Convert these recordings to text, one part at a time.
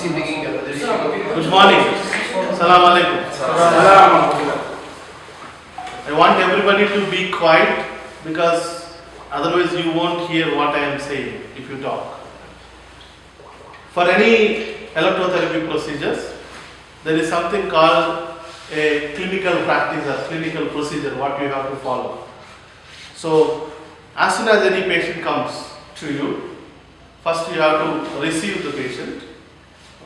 Good morning. Salam alaikum. I want everybody to be quiet because otherwise you won't hear what I am saying if you talk. For any electrotherapy procedures, there is something called a clinical practice or clinical procedure what you have to follow. So as soon as any patient comes to you, first you have to receive the patient,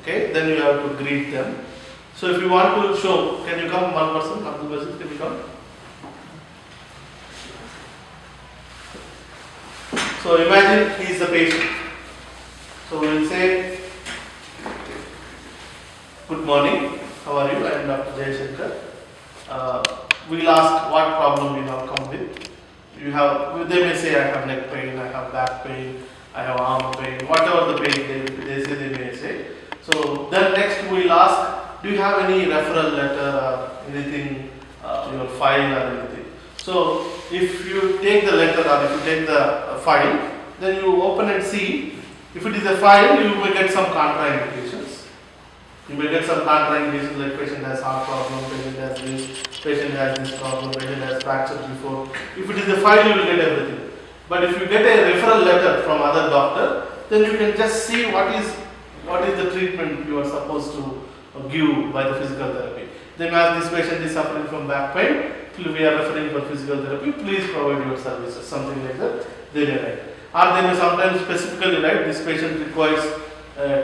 okay, then you have to greet them. So if you want to show, can you come one person, Abdul Basit, can you come? So imagine he is the patient. So we will say, good morning, how are you? I am Dr. Jayashankar. We will ask what problem you have come with. They may say I have neck pain, I have back pain, I have arm pain, whatever the pain they may say. So then next we will ask, do you have any referral letter or anything, your file or anything? So if you take the letter or if you take the file, then you open and see. If it is a file, you may get some contraindications. You may get some contraindications like patient has heart problem, patient has this problem, patient has fractured before. If it is a file, you will get everything. But if you get a referral letter from other doctor, then you can just see what is the treatment you are supposed to give by the physical therapy. They may ask, this patient is suffering from back pain, we are referring for physical therapy, please provide your services, something like that they may write. Or they may sometimes specifically write, this patient requires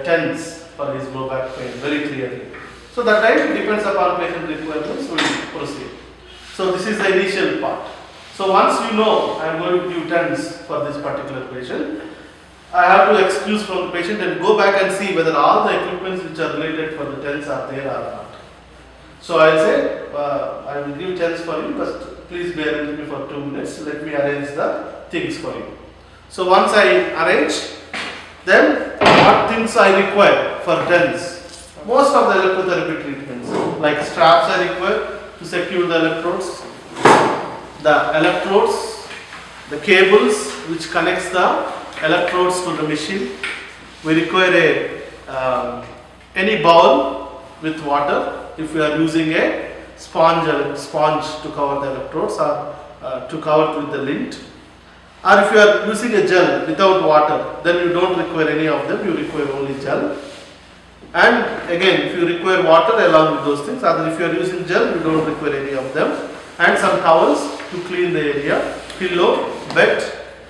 TENS for his low back pain, very clearly. So that time depends upon patient requirements, we will proceed. So this is the initial part. So once you know I am going to give TENS for this particular patient, I have to excuse from the patient and go back and see whether all the equipments which are related for the TENS are there or not. So I will say, I will give TENS for you, but please bear with me for 2 minutes. Let me arrange the things for you. So once I arrange, then what things I require for TENS? Most of the electrotherapy treatments, like straps are required to secure the electrodes, the cables which connects the electrodes to the machine. We require any bowl with water if we are using a sponge to cover the electrodes or to cover it with the lint. Or if you are using a gel without water, then you don't require any of them, you require only gel. And again, if you require water along with those things, or if you are using gel, you don't require any of them. And some towels to clean the area, pillow, bed,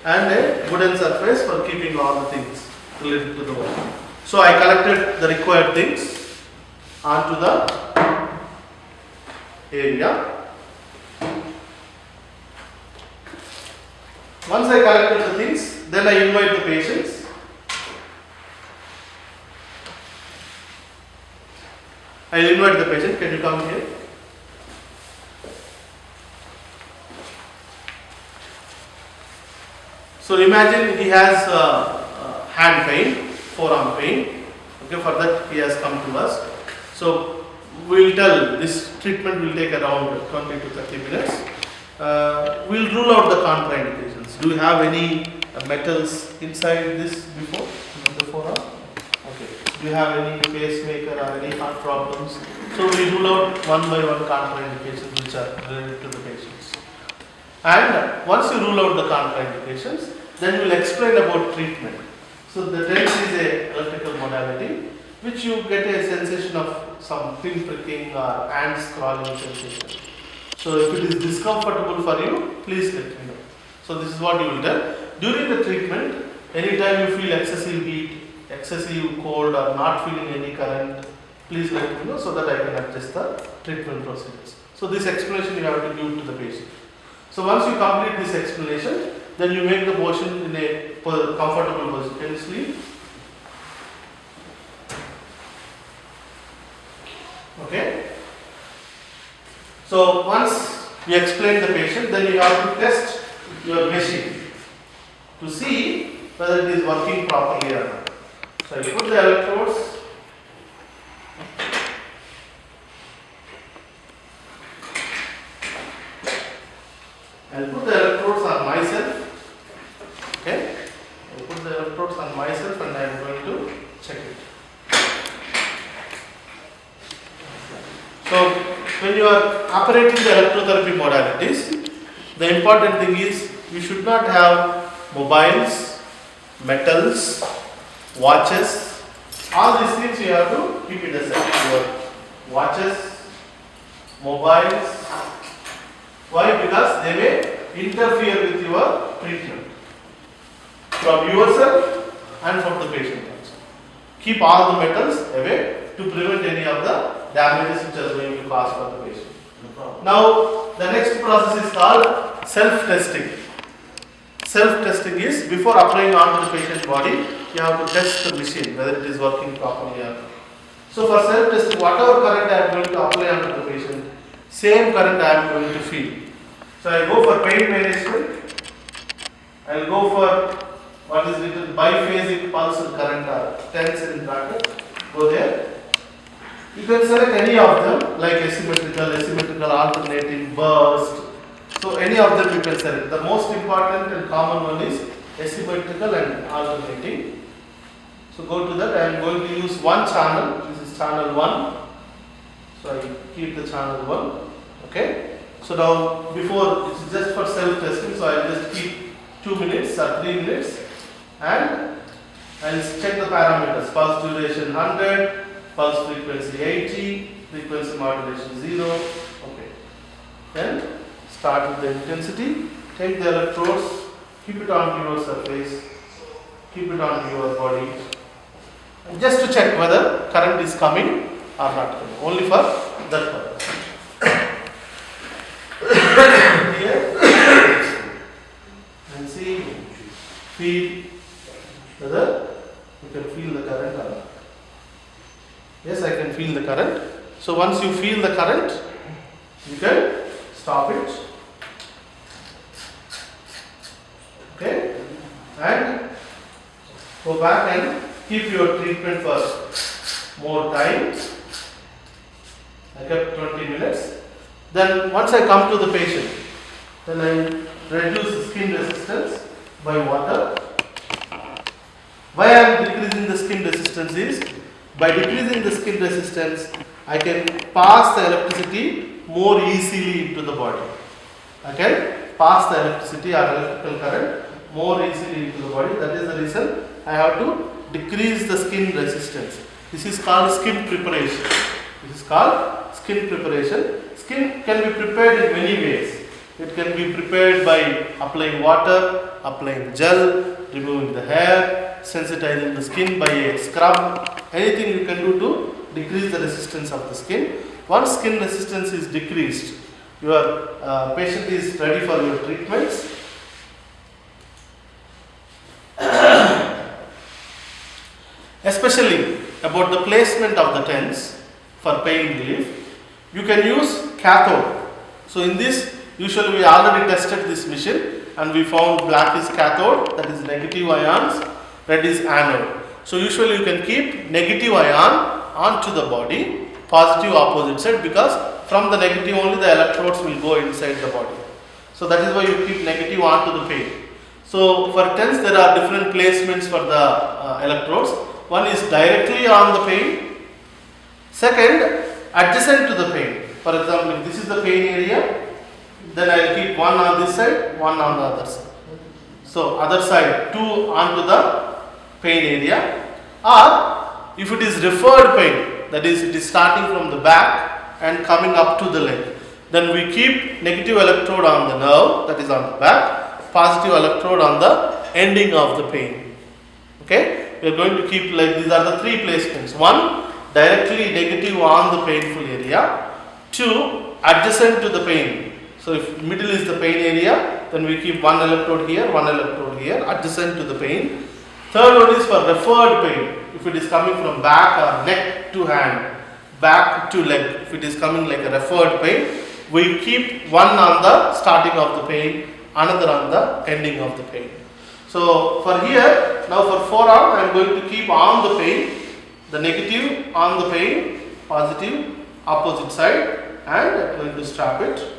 and a wooden surface for keeping all the things related to the wall. So I collected the required things onto the area. Once I collected the things, then I invite the patients. I invite the patient, can you come here? So imagine he has hand pain, forearm pain. Okay, for that he has come to us. So we will tell this treatment will take around 20 to 30 minutes. We will rule out the contraindications. Do you have any metals inside this before the forearm? Okay. Do you have any pacemaker or any heart problems? So we rule out one by one contraindications which are related to the patients. And once you rule out the contraindications, then we will explain about treatment. So the TENS is a electrical modality which you get a sensation of some pin pricking or hand scrawling sensation. So if it is discomfortable for you, please let me know. So this is what you will tell. During the treatment, anytime you feel excessive heat, excessive cold or not feeling any current, please let me know so that I can adjust the treatment procedures. So this explanation you have to give to the patient. So once you complete this explanation, then you make the motion in a comfortable position. Can you sleep? Okay. So once you explain the patient, then you have to test your machine to see whether it is working properly or not. So you put the electrodes. I'll put the electrodes on myself. Okay. I'll put the electrodes on myself and I am going to check it. So when you are operating the electrotherapy modalities, the important thing is you should not have mobiles, metals, watches, all these things you have to keep it aside. Your watches, mobiles. Why? Because they may interfere with your treatment from yourself and from the patient also. Keep all the metals away to prevent any of the damages which are going to cause for the patient. Now the next process is called self-testing. Self-testing is before applying onto the patient's body, you have to test the machine whether it is working properly or not. So for self-testing, whatever current I am going to apply onto the patient, same current I am going to feel. So I go for pain management. I will go for what is written biphasic pulse current or TENS in bracket. Go there. You can select any of them like asymmetrical, alternating, burst. So any of them you can select. The most important and common one is asymmetrical and alternating. So go to that. I am going to use one channel. This is channel 1. So I keep the channel 1. Okay. So now before it is just for self-testing. So I will just keep 2 minutes or 3 minutes and I will check the parameters. Pulse duration 100, pulse frequency 80, frequency modulation 0. Okay. Then start with the intensity. Take the electrodes, keep it onto your surface, keep it onto your body. And just to check whether current is coming or not coming. Only for that purpose. Here and see, feel whether you can feel the current or not. Yes, I can feel the current. So once you feel the current, you can stop it. Okay, and go back and keep your treatment for more time. I kept 20 minutes. Then once I come to the patient, then I reduce the skin resistance by water. Why I am decreasing the skin resistance is, by decreasing the skin resistance, I can pass the electricity more easily into the body. I can pass the electricity or electrical current more easily into the body. That is the reason I have to decrease the skin resistance. This is called skin preparation. This is called skin preparation. Skin can be prepared in many ways. It can be prepared by applying water, applying gel, removing the hair, sensitizing the skin by a scrub. Anything you can do to decrease the resistance of the skin. Once skin resistance is decreased, your patient is ready for your treatments. Especially about the placement of the TENS for pain relief, you can use cathode. So in this, usually we already tested this machine and we found black is cathode, that is negative ions, red is anode. So usually you can keep negative ion onto the body, positive opposite side, because from the negative only the electrodes will go inside the body. So that is why you keep negative onto the pain. So for TENS there are different placements for the electrodes. One is directly on the pain. Second, adjacent to the pain. For example, if this is the pain area, then I will keep one on this side, one on the other side. So other side, 2 onto the pain area. Or if it is referred pain, that is it is starting from the back and coming up to the leg, then we keep negative electrode on the nerve, that is on the back, positive electrode on the ending of the pain. Okay, we are going to keep like these are the 3 placements. 1, directly negative on the painful area. 2, adjacent to the pain. So if middle is the pain area, then we keep one electrode here, adjacent to the pain. Third one is for referred pain. If it is coming from back or neck to hand, back to leg, if it is coming like a referred pain, we keep one on the starting of the pain, another on the ending of the pain. So for here, now for forearm, I am going to keep on the pain, the negative on the pain, positive opposite side, and I am going to strap it.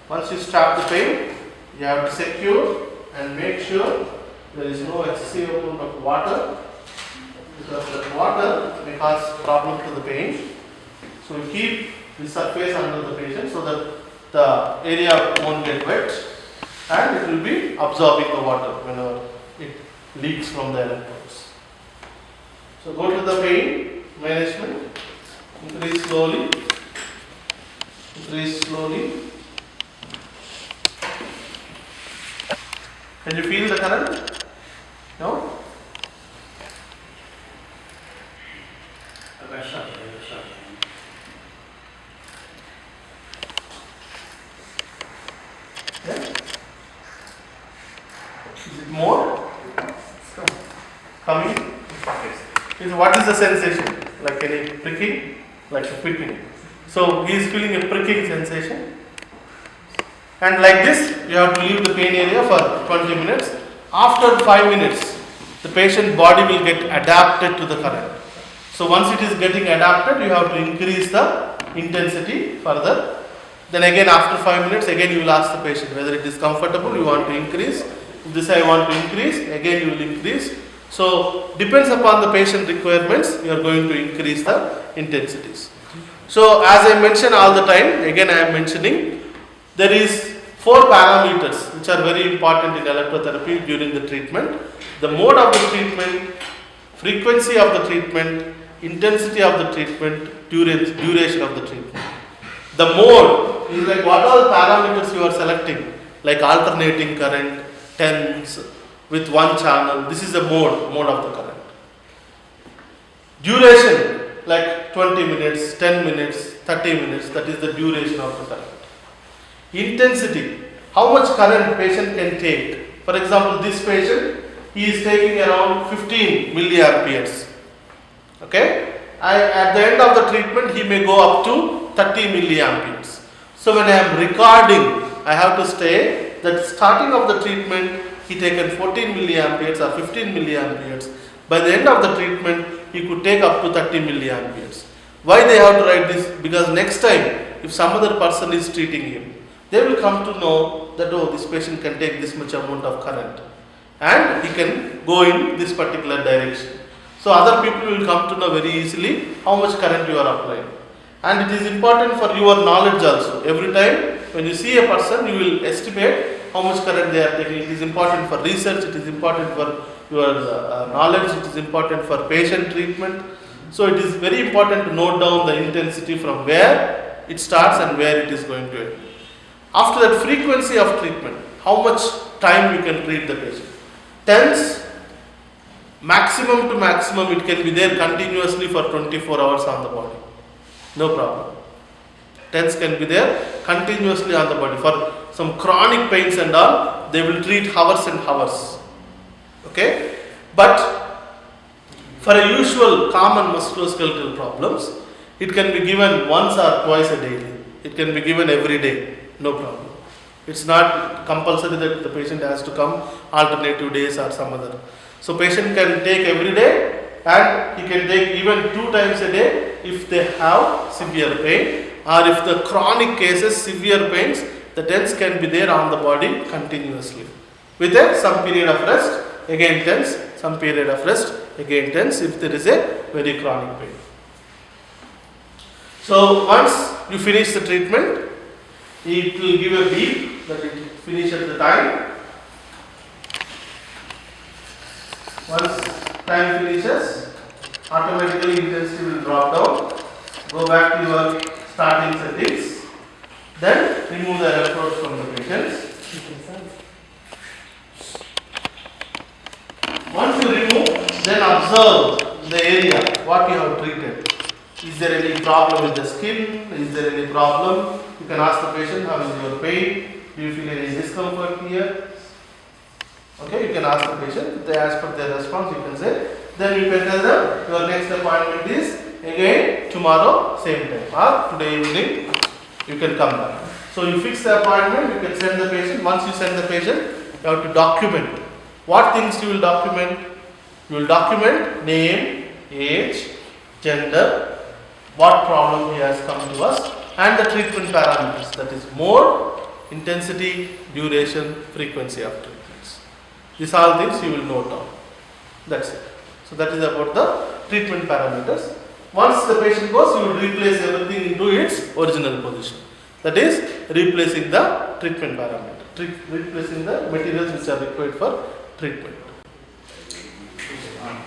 Once you stop the pain, you have to secure and make sure there is no excessive amount of water, because that water may cause problem to the pain. So you keep the surface under the patient so that the area won't get wet and it will be absorbing the water whenever it leaks from the electrodes. So go to the pain management, increase slowly, increase slowly. Can you feel the current? No? Yeah? Is it more? Coming? What is the sensation? Like any pricking? Like a pricking. So he is feeling a pricking sensation. And like this, you have to leave the pain area for 20 minutes. After 5 minutes, the patient body will get adapted to the current. So once it is getting adapted, you have to increase the intensity further. Then again after 5 minutes, again you will ask the patient whether it is comfortable, you want to increase. If they say I want to increase, again you will increase. So depends upon the patient requirements, you are going to increase the intensities. So as I mention all the time, again I am mentioning, there is 4 parameters which are very important in electrotherapy during the treatment. The mode of the treatment, frequency of the treatment, intensity of the treatment, duration of the treatment. The mode is like what all parameters you are selecting, like alternating current, TENS, with one channel. This is the mode of the current. Duration, like 20 minutes, 10 minutes, 30 minutes, that is the duration of the current. Intensity, how much current patient can take. For example, this patient, he is taking around 15 milliamperes. Okay? At the end of the treatment, he may go up to 30 milliamperes. So when I am recording, I have to say that starting of the treatment, he taken 14 milliamperes or 15 milliamperes. By the end of the treatment, he could take up to 30 milliamperes. Why they have to write this? Because next time, if some other person is treating him, they will come to know that, oh, this patient can take this much amount of current and he can go in this particular direction. So other people will come to know very easily how much current you are applying. And it is important for your knowledge also. Every time when you see a person, you will estimate how much current they are taking. It is important for research, it is important for your knowledge, it is important for patient treatment. So it is very important to note down the intensity from where it starts and where it is going to end. After that, frequency of treatment, how much time you can treat the patient. TENS, maximum to maximum, it can be there continuously for 24 hours on the body. No problem. TENS can be there continuously on the body. For some chronic pains and all, they will treat hours and hours. Okay? But for a usual common musculoskeletal problems, it can be given once or twice a day. It can be given every day. No problem. It's not compulsory that the patient has to come alternative days or some other. So patient can take every day and he can take even 2 times a day if they have severe pain, or if the chronic cases, severe pains, the TENS can be there on the body continuously. With some period of rest, again TENS, some period of rest, again TENS if there is a very chronic pain. So once you finish the treatment, it will give a beep that it finished at the time. Once time finishes, automatically intensity will drop down. Go back to your starting settings. Then remove the electrodes from the patients. Once you remove, then observe the area, what you have treated. Is there any problem with the skin? Is there any problem? You can ask the patient, how is your pain? Do you feel any discomfort here? Okay, you can ask the patient. If they ask for their response, you can say. Then you can tell them your next appointment is again tomorrow, same time, or today evening, you can come back. So you fix the appointment, you can send the patient. Once you send the patient, you have to document. What things you will document? You will document name, age, gender, what problem he has come to us, and the treatment parameters, that is mode, intensity, duration, frequency of treatments. These all things you will note down. That's it. So that is about the treatment parameters. Once the patient goes, you will replace everything into its original position. That is replacing the treatment parameter, replacing the materials which are required for treatment.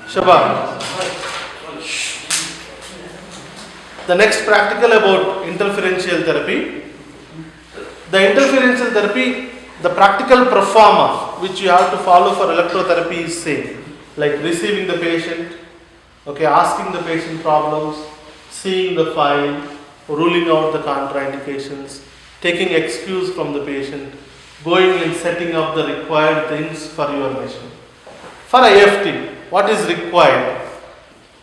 Shaban. The next practical about interferential therapy. The interferential therapy, the practical performance which you have to follow for electrotherapy is same. Like receiving the patient, okay, asking the patient problems, seeing the file, ruling out the contraindications, taking excuse from the patient, going and setting up the required things for your machine. For IFT, what is required?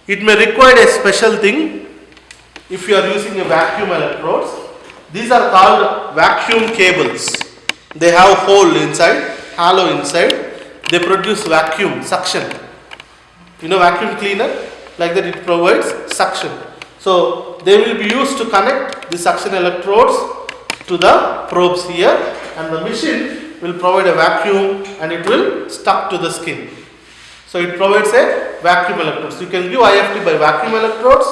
It may require a special thing if you are using a vacuum electrodes. These are called vacuum cables. They have hole inside, hollow inside. They produce vacuum, suction. You know vacuum cleaner? Like that it provides suction. So they will be used to connect the suction electrodes to the probes here, and the machine will provide a vacuum and it will stuck to the skin. So it provides a vacuum electrodes. You can give IFT by vacuum electrodes,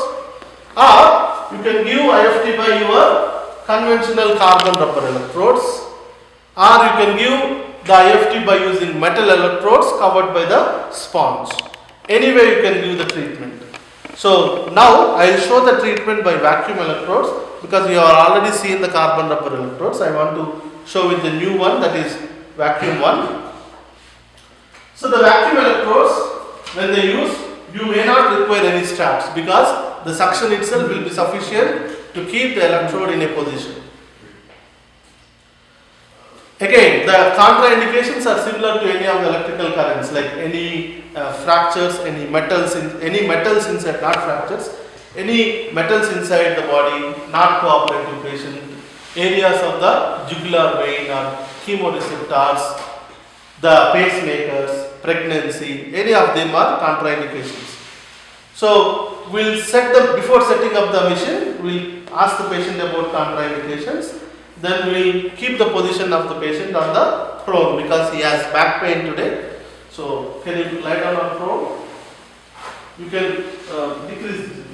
or you can give IFT by your conventional carbon rubber electrodes, or you can give the IFT by using metal electrodes covered by the sponge. Anyway you can give the treatment. So now I will show the treatment by vacuum electrodes, because you are already seen the carbon rubber electrodes. I want to show with the new one, that is vacuum one. So the vacuum electrodes, when they use, you may not require any straps, because the suction itself will be sufficient to keep the electrode in a position. Again, the contraindications are similar to any of the electrical currents, like any fractures, any metals inside, not fractures, any metals inside the body, not cooperative patient, areas of the jugular vein or chemoreceptors, the pacemakers, pregnancy, any of them are contraindications. So we'll set them, before setting up the machine, we'll ask the patient about contraindications. Then we'll keep the position of the patient on the prone, because he has back pain today. So can you lie down on prone? You can decrease this.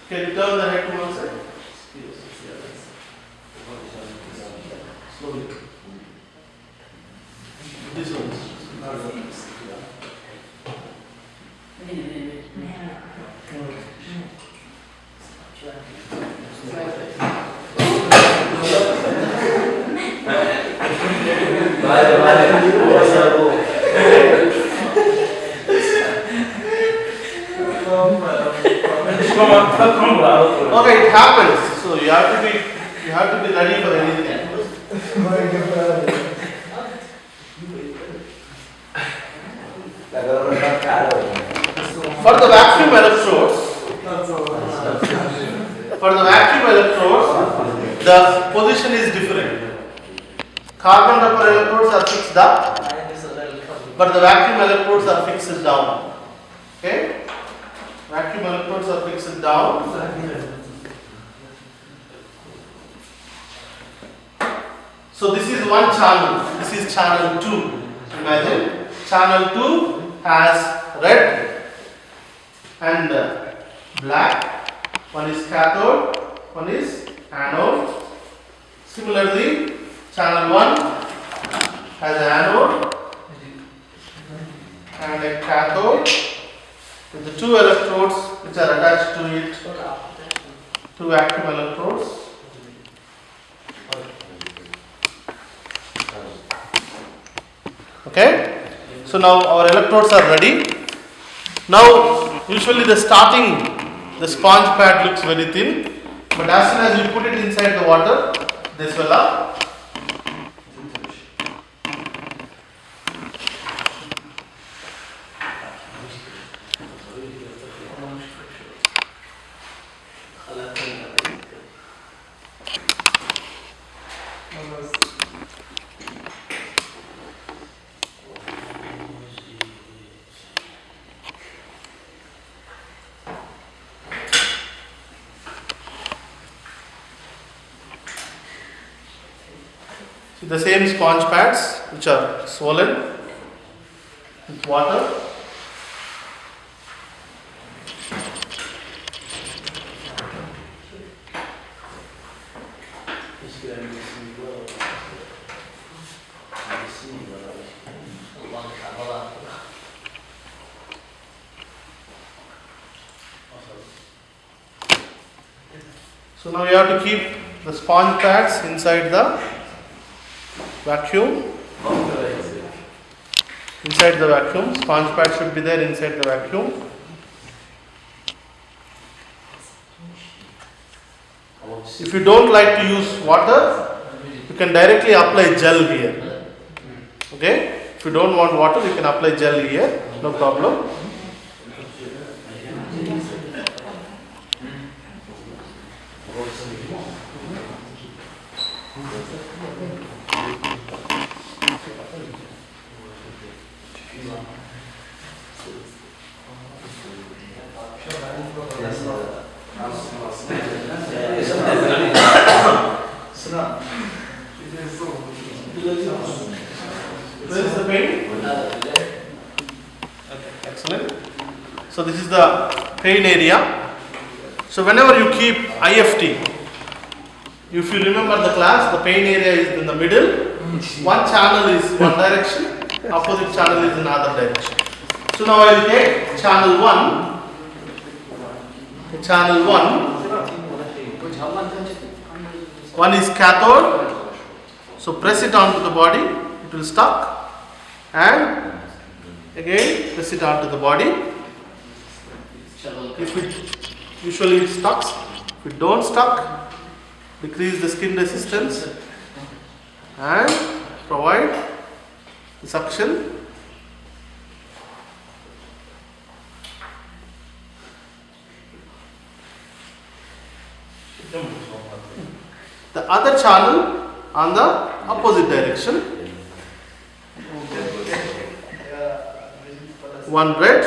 Can you turn the head to one side? Slowly. This one. Okay, it happens. So you have to be ready for anything. For the vacuum electrodes, the position is different. Carbon rubber electrodes are fixed up, but the vacuum electrodes are fixed down. Okay? Vacuum electrodes are fixed down. So this is one channel. This is channel 2. Imagine channel 2 has red and black. One is cathode, one is anode. Similarly, channel 1 has an anode and a cathode with the two electrodes which are attached to it, two vacuum electrodes. Okay, so now our electrodes are ready. Now usually the sponge pad looks very thin, but as soon as you put it inside the water, they swell up. with the same sponge pads which are swollen with water. So now you have to keep the sponge pads inside the vacuum. Inside the vacuum, sponge pad should be there inside the vacuum. If you don't like to use water, you can directly apply gel here. Okay? If you don't want water, you can apply gel here, no problem. Where is the pain? Okay, excellent. So this is the pain area. So whenever you keep IFT, if you remember the class, the pain area is in the middle. One channel is one direction, opposite channel is in another direction. So now I will take channel 1. Channel 1. One is cathode. So press it onto the body, it will stuck, and again press it onto the body. If it usually stuck, if it don't stuck, decrease the skin resistance and provide the suction. The other channel on the opposite direction. One red,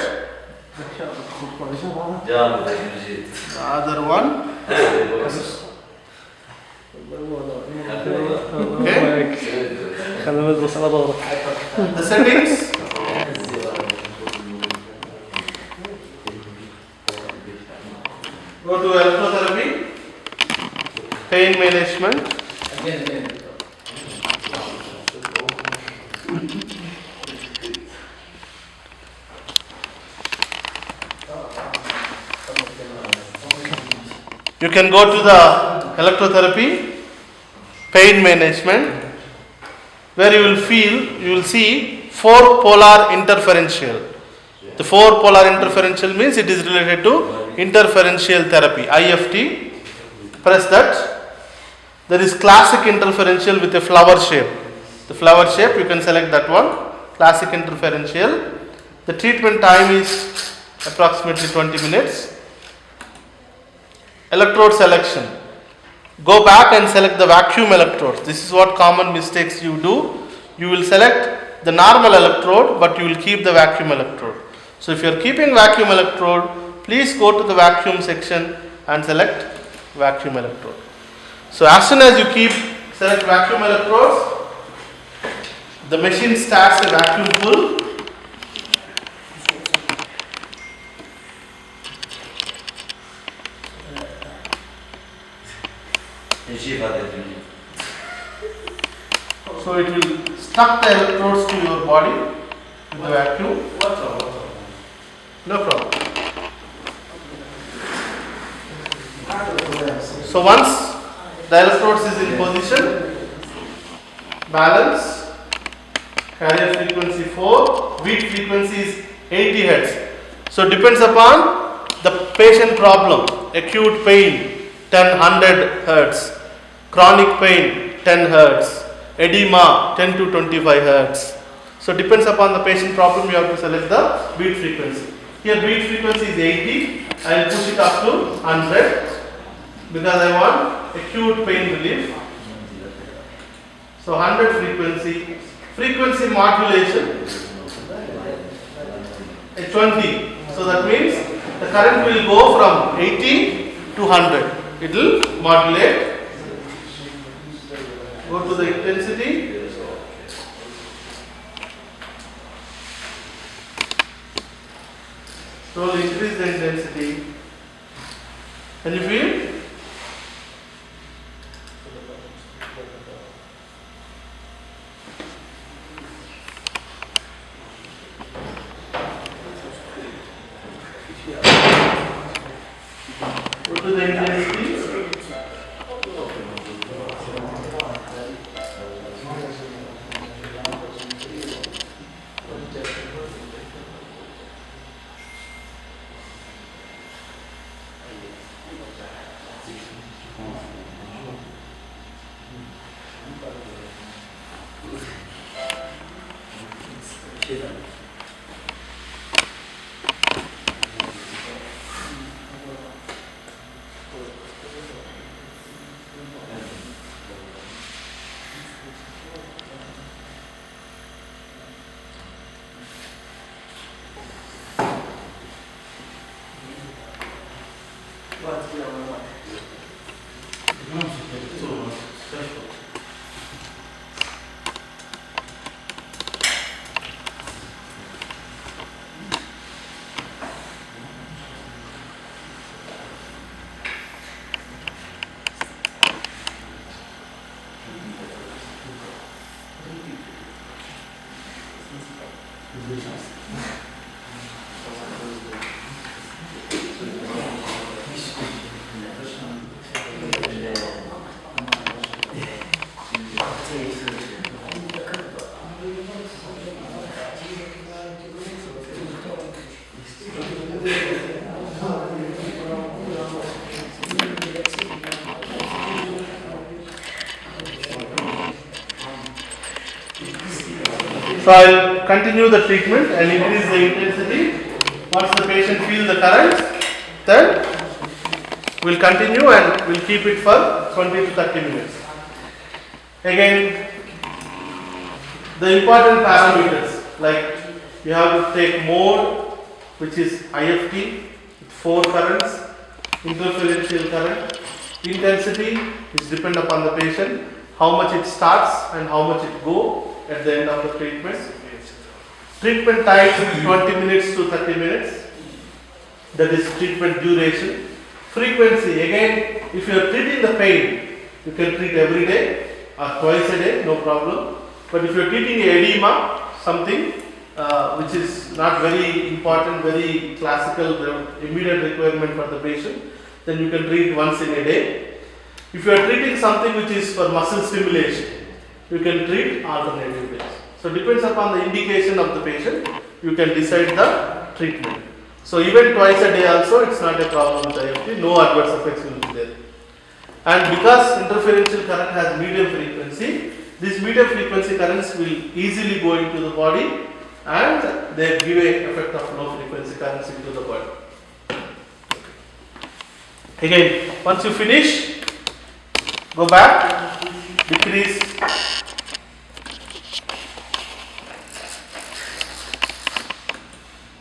the other one. Okay. The settings. Go to electrotherapy, pain management. You can go to the electrotherapy, pain management, where you will see 4 polar interferential. The 4 polar interferential means it is related to interferential therapy, IFT. Press that. There is classic interferential with a flower shape. The flower shape, you can select that one, classic interferential. The treatment time is approximately 20 minutes. Electrode selection. Go back and select the vacuum electrodes. This is what common mistakes you do. You will select the normal electrode, but you will keep the vacuum electrode. So if you are keeping vacuum electrode, please go to the vacuum section and select vacuum electrode. So as soon as you select vacuum electrodes, the machine starts a vacuum pull. So it will stuck the electrodes to your body with the vacuum. No problem. So once the electrodes is in position, balance, carrier frequency 4, beat frequency is 80 Hz. So depends upon the patient problem. Acute pain 10-100 Hz, chronic pain 10 Hz, edema 10 to 25 Hz. So depends upon the patient problem, you have to select the beat frequency. Here beat frequency is 80, I will push it up to 100 because I want acute pain relief. So 100 frequency modulation at 20. So that means the current will go from 80 to 100. It will modulate. Go to the intensity. Slowly increase the intensity. Can you feel? Go to the intensity. So I'll continue the treatment and increase the intensity. Once the patient feels the current, then we'll continue and we'll keep it for 20 to 30 minutes. Again, the important parameters, like you have to take mode, which is IFT with 4 currents, interferential current, intensity which depend upon the patient, how much it starts and how much it go at the end of the treatment. Treatment time 20 minutes to 30 minutes, that is treatment duration. Frequency, again, if you are treating the pain, you can treat every day or twice a day, no problem. But if you are treating edema, something which is not very important, very classical, immediate requirement for the patient, then you can treat once in a day. If you are treating something which is for muscle stimulation, you can treat alternative days. So depends upon the indication of the patient, you can decide the treatment. So even twice a day also, it's not a problem with IFT, no adverse effects will be there. And because interferential current has medium frequency, these medium frequency currents will easily go into the body and they give a effect of low frequency currents into the body. Again, once you finish, go back, decrease.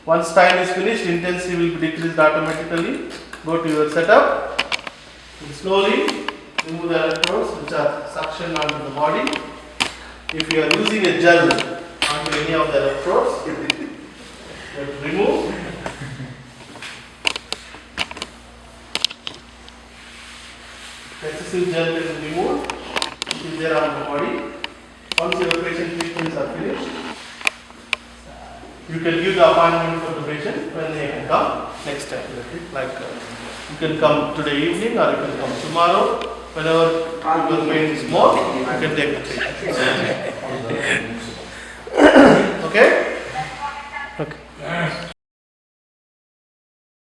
Once time is finished, intensity will be decreased automatically. Go to your setup and slowly remove the electrodes which are suctioned onto the body. If you are using a gel onto any of the electrodes, you have to remove. Excessive gel is removed, which is there on the body. Once your patient treatments are finished, you can give the appointment for the patient when they can come next time. Like you can come today evening or you can come tomorrow. Whenever your pain is more, you can take the treatment. Okay?